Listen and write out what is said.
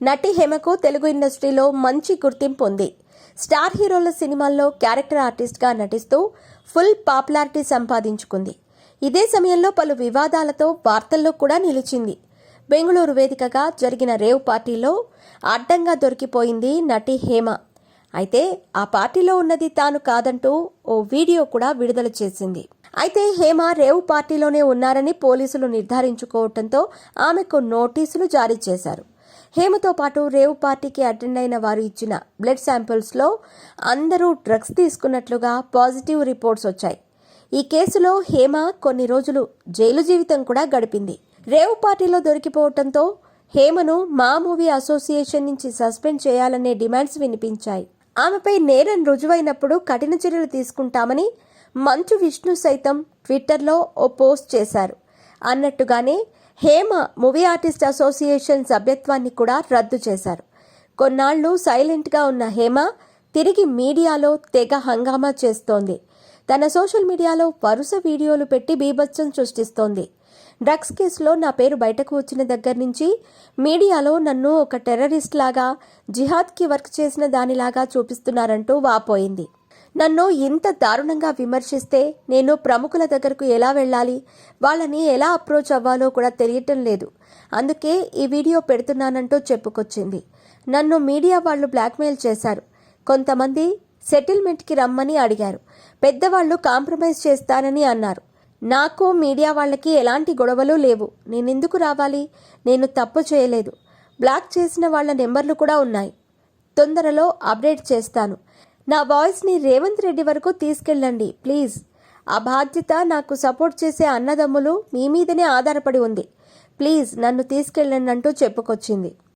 నటి హేమకు తెలుగు ఇండస్ట్రీలో మంచి గుర్తింపు ఉంది. స్టార్ హీరోల సినిమాల్లో క్యారెక్టర్ ఆర్టిస్ట్గా నటిస్తూ ఫుల్ పాపులారిటీ సంపాదించుకుంది. ఇదే సమయంలో పలు వివాదాలతో వార్తల్లో కూడా నిలిచింది. బెంగళూరు వేదికగా జరిగిన రేవ్ పార్టీలో అడ్డంగా దొరికిపోయింది నటి హేమ. అయితే ఆ పార్టీలో ఉన్నది తాను కాదంటూ ఓ వీడియో కూడా విడుదల చేసింది. అయితే హేమ రేవ్ పార్టీలోనే ఉన్నారని పోలీసులు నిర్ధారించుకోవడంతో ఆమెకు నోటీసులు జారీ చేశారు. హేమతో పాటు రేవ్ పార్టీకి అటెండ్ అయిన వారు ఇచ్చిన బ్లడ్ శాంపిల్స్లో అందరూ డ్రగ్స్ తీసుకున్నట్లుగా పాజిటివ్ రిపోర్ట్స్ వచ్చాయి. ఈ కేసులో హేమ కొన్ని రోజులు జైలు జీవితం కూడా గడిపింది. రేవ్ పార్టీలో దొరికిపోవడంతో హేమను మా మూవీ అసోసియేషన్ నుంచి సస్పెండ్ చేయాలనే డిమాండ్స్ వినిపించాయి. ఆమెపై నేరం రుజువైనప్పుడు కఠిన చర్యలు తీసుకుంటామని మంచు విష్ణు సైతం ట్విట్టర్లో ఓ పోస్ట్ చేశారు. అన్నట్టుగానే హేమ మూవీ ఆర్టిస్ట్ అసోసియేషన్ సభ్యత్వాన్ని కూడా రద్దు చేశారు. కొన్నాళ్లు సైలెంట్గా ఉన్న హేమ తిరిగి మీడియాలో తెగ హంగామా చేస్తోంది. తన సోషల్ మీడియాలో వరుస వీడియోలు పెట్టి బీభత్సం సృష్టిస్తోంది. డ్రగ్స్ కేసులో నా పేరు బయటకు వచ్చిన దగ్గర నుంచి మీడియాలో నన్ను ఒక టెర్రరిస్ట్ లాగా, జిహాద్కి వర్క్ చేసిన దానిలాగా చూపిస్తున్నారంటూ వాపోయింది. నన్ను ఇంత దారుణంగా విమర్శిస్తే నేను ప్రముఖుల దగ్గరకు ఎలా వెళ్ళాలి, వాళ్ళని ఎలా అప్రోచ్ అవ్వాలో కూడా తెలియటం లేదు. అందుకే ఈ వీడియో పెడుతున్నానంటూ చెప్పుకొచ్చింది. నన్ను మీడియా వాళ్ళు బ్లాక్మెయిల్ చేశారు. కొంతమంది సెటిల్మెంట్కి రమ్మని అడిగారు. పెద్దవాళ్లు కాంప్రమైజ్ చేస్తానని అన్నారు. నాకు మీడియా వాళ్ళకి ఎలాంటి గొడవలు లేవు. నేనెందుకు రావాలి? నేను తప్పు చేయలేదు. బ్లాక్ చేసిన వాళ్ళ నెంబర్లు కూడా ఉన్నాయి. తొందరలో అప్డేట్ చేస్తాను. నా వాయిస్ని రేవంత్ రెడ్డి వరకు తీసుకెళ్ళండి ప్లీజ్. ఆ బాధ్యత నాకు సపోర్ట్ చేసే అన్నదమ్ములు మీ మీదనే ఆధారపడి ఉంది. ప్లీజ్ నన్ను తీసుకెళ్ళండి అంటూ చెప్పుకొచ్చింది.